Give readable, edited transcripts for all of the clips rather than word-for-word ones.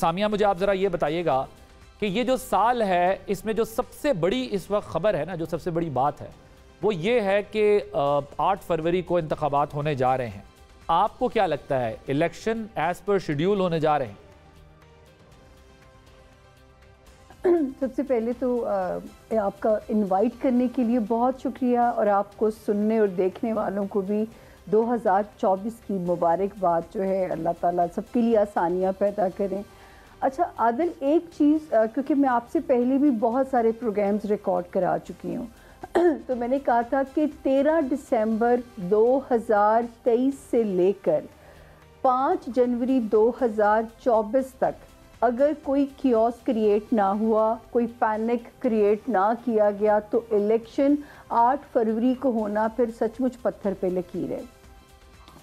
सामिया, मुझे आप ज़रा ये बताइएगा कि ये जो साल है इसमें जो सबसे बड़ी इस वक्त खबर है ना, जो सबसे बड़ी बात है वो ये है कि 8 फरवरी को इंतखाबात होने जा रहे हैं। आपको क्या लगता है, इलेक्शन एज पर शेड्यूल होने जा रहे हैं? सबसे पहले तो आपका इनवाइट करने के लिए बहुत शुक्रिया, और आपको सुनने और देखने वालों को भी 2024 की मुबारकबाद जो है। अल्लाह ताला सबके लिए आसानियाँ पैदा करें। अच्छा आदिल, एक चीज़, क्योंकि मैं आपसे पहले भी बहुत सारे प्रोग्राम्स रिकॉर्ड करा चुकी हूँ तो मैंने कहा था कि 13 दिसंबर 2023 से लेकर 5 जनवरी 2024 तक अगर कोई कियोस क्रिएट ना हुआ, कोई पैनिक क्रिएट ना किया गया, तो इलेक्शन 8 फरवरी को होना फिर सचमुच पत्थर पे लकीर है।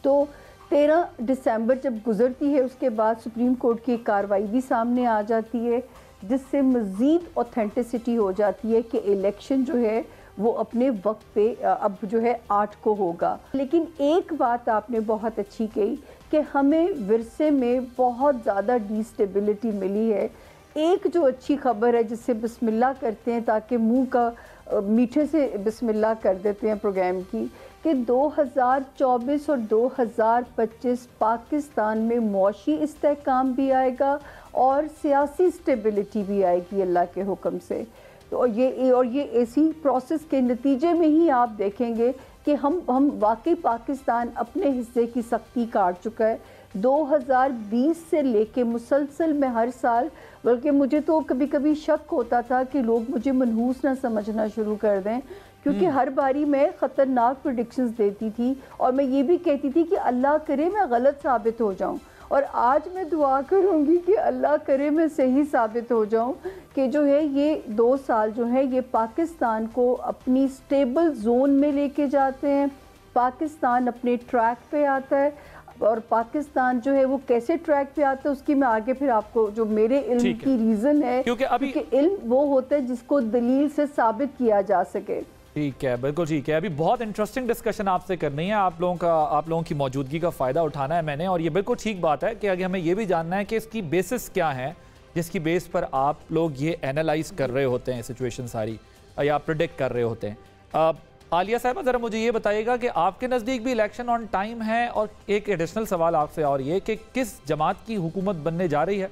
तो 13 दिसंबर जब गुजरती है उसके बाद सुप्रीम कोर्ट की कार्रवाई भी सामने आ जाती है, जिससे मज़ीद ऑथेंटिसिटी हो जाती है कि इलेक्शन जो है वो अपने वक्त पे अब जो है 8 को होगा। लेकिन एक बात आपने बहुत अच्छी कही कि हमें विरसे में बहुत ज़्यादा डिस्टेबिलिटी मिली है। एक जो अच्छी खबर है जिससे बिस्मिल्लाह करते हैं, ताकि मुंह का मीठे से बिस्मिल्लाह कर देते हैं प्रोग्राम की, कि 2024 और 2025 पाकिस्तान में मौशी इस्तेहकाम भी आएगा और सियासी स्टेबिलिटी भी आएगी अल्लाह के हुक्म से। तो ये ऐसी प्रोसेस के नतीजे में ही आप देखेंगे कि हम वाकई पाकिस्तान अपने हिस्से की सख्ती काट चुका है। 2020 से लेके मुसलसल में हर साल, बल्कि मुझे तो कभी कभी शक होता था कि लोग मुझे मनहूस ना समझना शुरू कर दें, क्योंकि हर बारी मैं ख़तरनाक प्रेडिक्शंस देती थी और मैं ये भी कहती थी कि अल्लाह करे मैं गलत साबित हो जाऊं। और आज मैं दुआ करूंगी कि अल्लाह करे मैं सही साबित हो जाऊं कि जो है ये 2 साल जो है ये पाकिस्तान को अपनी स्टेबल जोन में लेके जाते हैं। पाकिस्तान अपने ट्रैक पे आता है, और पाकिस्तान जो है वो कैसे ट्रैक पे आता है उसकी मैं आगे फिर आपको, जो मेरे इल्म की रीज़न है, क्योंकि इल्म वो होता है जिसको दलील से साबित किया जा सके। ठीक है, बिल्कुल ठीक है। अभी बहुत इंटरेस्टिंग डिस्कशन आपसे करनी है, आप लोगों की मौजूदगी का फ़ायदा उठाना है मैंने, और ये बिल्कुल ठीक बात है कि आगे हमें ये भी जानना है कि इसकी बेसिस क्या है जिसकी बेस पर आप लोग ये एनालाइज कर रहे होते हैं सिचुएशन सारी, या प्रिडिक्ट कर रहे होते हैं। आलिया साहब, ज़रा मुझे ये बताइएगा कि आपके नज़दीक भी इलेक्शन ऑन टाइम है, और एक एडिशनल सवाल आपसे और ये कि किस जमात की हुकूमत बनने जा रही है,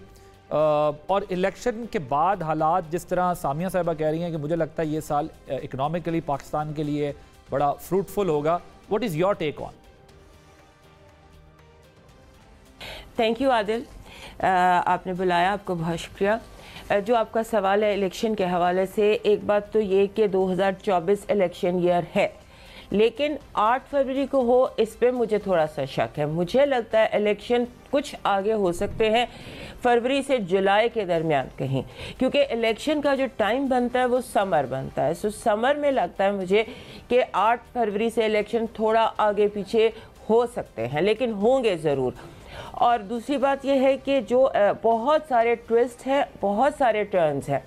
और इलेक्शन के बाद हालात जिस तरह सामिया साहिबा कह रही हैं कि मुझे लगता है ये साल इकोनॉमिकली पाकिस्तान के लिए बड़ा फ्रूटफुल होगा। What is your take on? Thank you Adil, आपने बुलाया, आपको बहुत शुक्रिया। जो आपका सवाल है इलेक्शन के हवाले से, एक बात तो ये कि 2024 इलेक्शन ईयर है, लेकिन 8 फरवरी को हो इस पे मुझे थोड़ा सा शक है। मुझे लगता है इलेक्शन कुछ आगे हो सकते हैं, फरवरी से जुलाई के दरमियान कहीं, क्योंकि इलेक्शन का जो टाइम बनता है वो समर बनता है। सो समर में लगता है मुझे कि 8 फरवरी से इलेक्शन थोड़ा आगे पीछे हो सकते हैं, लेकिन होंगे ज़रूर। और दूसरी बात यह है कि जो बहुत सारे ट्विस्ट हैं, बहुत सारे टर्न्स हैं,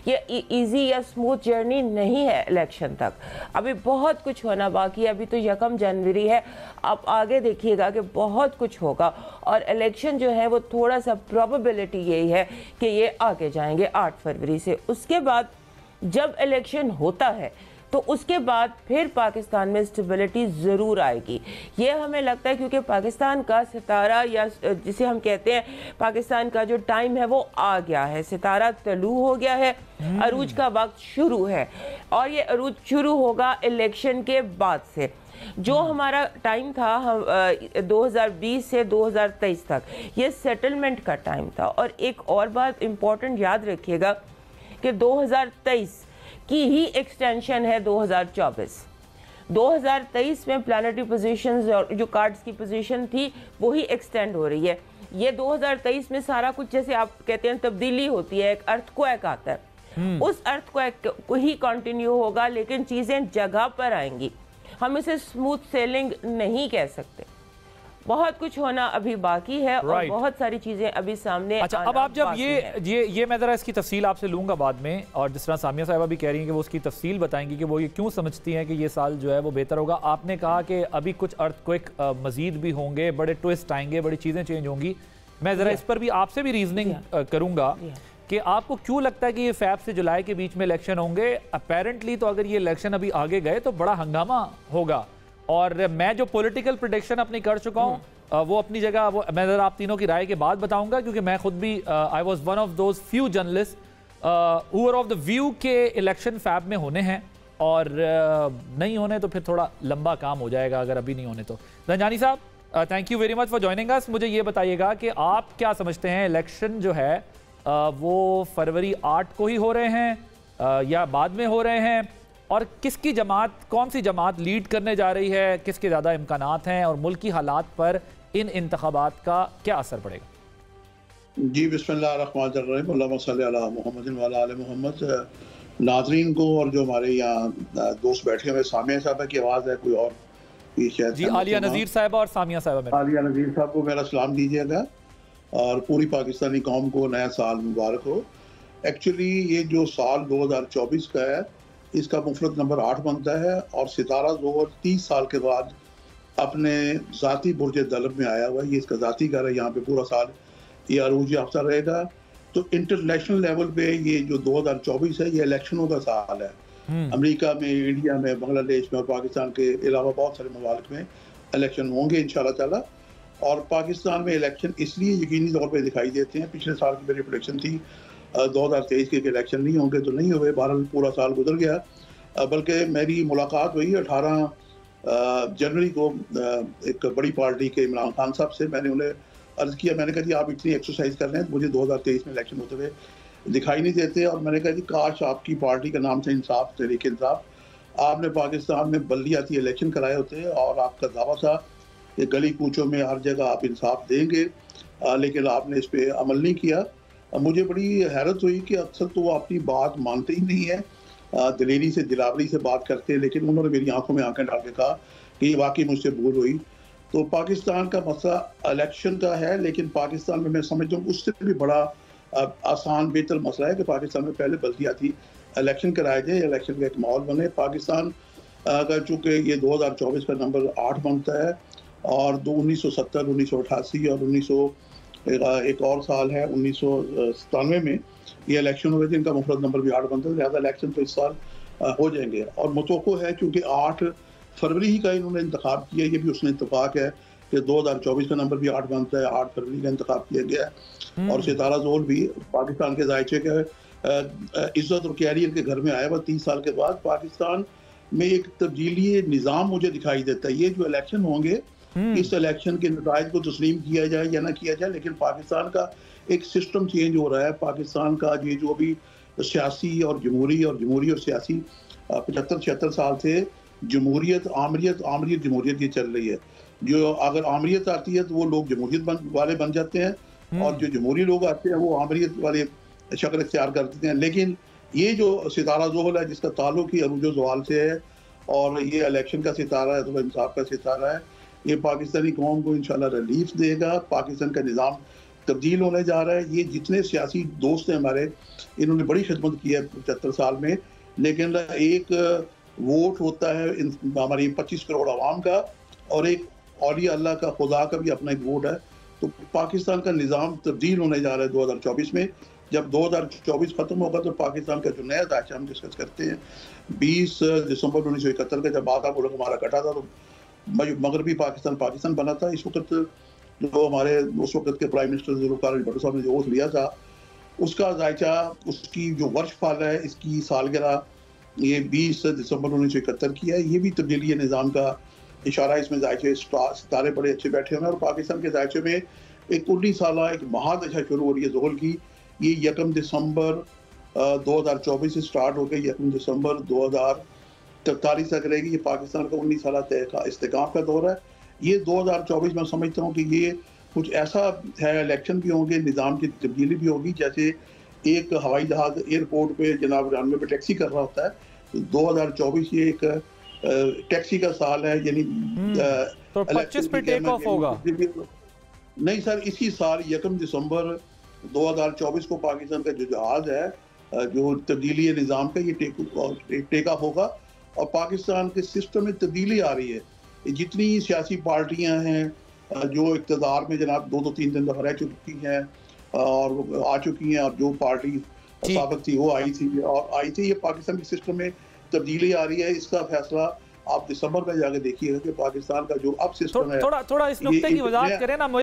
ये इजी या स्मूथ जर्नी नहीं है इलेक्शन तक। अभी बहुत कुछ होना बाकी है, अभी तो 1 जनवरी है, आप आगे देखिएगा कि बहुत कुछ होगा। और इलेक्शन जो है वो थोड़ा सा प्रोबेबिलिटी यही है कि ये आगे जाएंगे 8 फरवरी से। उसके बाद जब इलेक्शन होता है तो उसके बाद फिर पाकिस्तान में स्टेबिलिटी ज़रूर आएगी, ये हमें लगता है, क्योंकि पाकिस्तान का सितारा, या जिसे हम कहते हैं पाकिस्तान का जो टाइम है वो आ गया है, सितारा तलू हो गया है, अरूज का वक्त शुरू है, और ये अरूज शुरू होगा इलेक्शन के बाद से। जो हमारा टाइम था 2020 से 2023 तक, ये सेटलमेंट का टाइम था। और एक और बात इम्पोर्टेंट याद रखिएगा कि 2023 की ही एक्सटेंशन है 2024। 2023 में प्लानिटरी पोजीशंस और जो कार्ड्स की पोजीशन थी वही एक्सटेंड हो रही है। ये 2023 में सारा कुछ, जैसे आप कहते हैं तब्दीली होती है, एक अर्थक्वेक आता है, उस अर्थक्वेक को ही कंटिन्यू होगा, लेकिन चीज़ें जगह पर आएंगी। हम इसे स्मूथ सेलिंग नहीं कह सकते, बहुत कुछ होना अभी बाकी है, और बहुत सारी चीजें अभी सामने। अच्छा, अब आप जब ये मैं जरा इसकी तफसील आपसे लूंगा बाद में, और जिस तरह सामिया साहिबा भी कह रही हैं कि वो उसकी तफसील बताएंगी कि वो ये क्यों समझती हैं कि ये साल जो है वो बेहतर होगा। आपने कहा कि अभी कुछ अर्थक्वेक मजीद भी होंगे, बड़े ट्विस्ट आएंगे, बड़ी चीज़ें चेंज होंगी। मैं ज़रा इस पर भी आपसे भी रीजनिंग करूँगा कि आपको क्यों लगता है कि ये फ़ैब से जुलाई के बीच में इलेक्शन होंगे। अपेरेंटली तो अगर ये इलेक्शन अभी आगे गए तो बड़ा हंगामा होगा, और मैं जो पॉलिटिकल प्रेडिक्शन अपनी कर चुका हूँ वो अपनी जगह, वो मैं ज़रा आप तीनों की राय के बाद बताऊंगा, क्योंकि मैं खुद भी I was one of those few journalist who are of the view के इलेक्शन फैब में होने हैं, और नहीं होने तो फिर थोड़ा लंबा काम हो जाएगा अगर अभी नहीं होने तो। रंजानी साहब, thank you very much for joining us. मुझे ये बताइएगा कि आप क्या समझते हैं, इलेक्शन जो है वो फरवरी 8 को ही हो रहे हैं या बाद में हो रहे हैं, और किसकी जमात, कौन सी जमात लीड करने जा रही है, किसके ज़्यादा इम्कानात हैं, और मुल्की हालात पर इन इंतखाबात का क्या असर पड़ेगा? जी बिस्मिल्लाहिर्रहमानिर्रहीम, अल्लाहुम्मा सल्ली अला मुहम्मदिन व अला आलि मुहम्मद। नाज़रीन को और जो हमारे यहाँ दोस्त बैठे हुए, सामिया साहबा की आवाज़ है, कोई और जी, आलिया नज़ीर साहबा और सामिया साहबा, आलिया नज़ीर साहब को मेरा सलाम दीजिएगा, और पूरी पाकिस्तानी कौम को नया साल मुबारक हो। एक्चुअली ये जो साल 2024 का है, इसका मुफरत नंबर 8 बनता है, और सितारा ज़ोहर 30 साल के बाद अपने ज़ाती बुर्ज दलब में आया हुआ है। ये इसका ज़ाती घर है, यहाँ पे पूरा साल ये अरूज याफ्ता रहेगा। तो इंटरनेशनल लेवल पे ये जो 2024 है, ये इलेक्शनों का साल है। अमेरिका में, इंडिया में, बांग्लादेश में और पाकिस्तान के अलावा बहुत सारे ममालिक में इलेक्शन होंगे इंशाल्लाह ताला। और पाकिस्तान में इलेक्शन इसलिए यकीनी तौर पे दिखाई देते हैं, पिछले साल की मेरी प्रेडिक्शन थी 2023 के इलेक्शन नहीं होंगे तो नहीं हुए, बहरहाल पूरा साल गुजर गया। बल्कि मेरी मुलाकात हुई 18 जनवरी को एक बड़ी पार्टी के इमरान खान साहब से। मैंने उन्हें अर्ज़ किया, मैंने कहा जी आप इतनी एक्सरसाइज कर रहे हैं, मुझे 2023 में इलेक्शन होते हुए दिखाई नहीं देते, और मैंने कहा जी काश आपकी पार्टी का नाम था इंसाफ, तहरीक इंसाफ, आपने पाकिस्तान में बल्दियाती इलेक्शन कराए होते, और आपका दावा था कि गली कूचों में हर जगह आप इंसाफ देंगे, लेकिन आपने इस पर अमल नहीं किया। मुझे बड़ी हैरत हुई कि अक्सर तो वो अपनी बात मानते ही नहीं है, दिलेरी से, दिलावरी से बात करते हैं, लेकिन उन्होंने मेरी आंखों में आंखें डाल के कहा कि ये वाकई मुझसे भूल हुई। तो पाकिस्तान का मसला इलेक्शन का है, लेकिन पाकिस्तान में मैं समझता हूँ उससे भी बड़ा आसान बेहतर मसला है कि पाकिस्तान में पहले बल्दियाती इलेक्शन कराए जाए, इलेक्शन का एक माहौल बने। पाकिस्तान का चूँकि ये 2024 का नंबर 8 बनता है, और 1970, 1988 और 1900 एक और साल है 1997 में ये इलेक्शन हुए थे, इनका मुफरत नंबर भी 8 बनता है, लिहाजा इलेक्शन तो इस साल हो जाएंगे। और मुतवक्को है क्योंकि 8 फरवरी ही का इन्होंने इंतखाब किया, ये भी उसने इत्तफाक है कि 2024 का नंबर भी 8 बनता है, 8 फरवरी का इंतखाब किया गया है। और सितारा ज़ोहर भी पाकिस्तान के जायचे के इज्जत और कैरियर के घर में आया हुआ 30 साल के बाद। पाकिस्तान में एक तब्दीली निज़ाम मुझे दिखाई देता है। ये जो इलेक्शन होंगे, इस इलेक्शन के नताइज को तस्लीम किया जाए या ना किया जाए, लेकिन पाकिस्तान का एक सिस्टम चेंज हो रहा है। पाकिस्तान का ये जो भी सियासी और जमहूरी और सियासी 75-76 साल से जमहूरियत, आमरीत जमहूरियत ये चल रही है। जो अगर आमरीत आती है तो वो लोग जमहूरियत वाले बन जाते हैं, और जो जमहूरी लोग आते हैं वो आमरीत वाले शक्ल इख्तियार कर देते हैं। लेकिन ये जो सितारा ज़ोहर है, जिसका ताल्लुक ही अरूज ज़वाल से है, और ये इलेक्शन का सितारा है, तो इंसाफ का सितारा है, ये पाकिस्तानी कौम को इंशाल्लाह रिलीफ देगा। पाकिस्तान का निज़ाम तब्दील होने जा रहा है। ये जितने सियासी दोस्त हैं हमारे, इन्होंने बड़ी खिदमत की है 75 साल में, लेकिन एक वोट होता है हमारी 25 करोड़ आवाम का, और एक औलिया अल्लाह का, खुदा का भी अपना एक वोट है। तो पाकिस्तान का निज़ाम तब्दील होने जा रहा है 2024 में। जब 2024 ख़त्म होगा तो पाकिस्तान का जो नया ढांचा हम डिस्कस करते हैं, 20 दिसंबर 1971 का जब आधा मुल्क हमारा कटा था, तो मगरबी पाकिस्तान बना था। इस वक्त जो हमारे उस वक्त के प्राइम मिनिस्टर जुल्फ़िकार अली भुट्टो साहब ने जो ओथ लिया था, उसका जायचा, उसकी जो वर्ष पाल है, इसकी सालगिरह ये 20 दिसंबर 1971 की है। ये भी तब्दीली निज़ाम का इशारा, इसमें जायचे सितारे बड़े अच्छे बैठे हुए हैं। और पाकिस्तान के जायचे में एक 19 साल एक महादशा शुरू हो रही है ज़ोहल की। ये 1 दिसंबर 2024 से स्टार्ट हो गई, 1 दिसंबर 2043 तक रहेगी। ये पाकिस्तान का 19 साल इस्तेकाम का दौर है। ये 2024 में समझता हूँ कि ये कुछ ऐसा है, इलेक्शन भी होंगे, निज़ाम की तब्दीली भी होगी। जैसे एक हवाई जहाज़ एयरपोर्ट पे जनाब रनवे पे टैक्सी कर रहा होता है, तो 2024 ये एक टैक्सी का साल है, यानी तो 25 पे टेक ऑफ होगा। नहीं सर, इसी साल 1 दिसंबर 2024 को पाकिस्तान का जो जहाज़ है, जो तब्दीली निज़ाम का, ये टेक ऑफ होगा। और पाकिस्तान के सिस्टम में तब्दीली आ रही है। जितनी सियासी पार्टियां हैं, जो इक़्तिदार में जनाब 2-3 दिन दफा रह चुकी हैं और आ चुकी हैं, और जो पार्टी साबित थी वो आई थी, ये पाकिस्तान के सिस्टम में तब्दीली आ रही है। इसका फैसला आप दिसंबर में जाके देखिएगा कि पाकिस्तान का जो अब सिस्टम है, थोड़ा इस नुक्ते की वजाहत करें ना।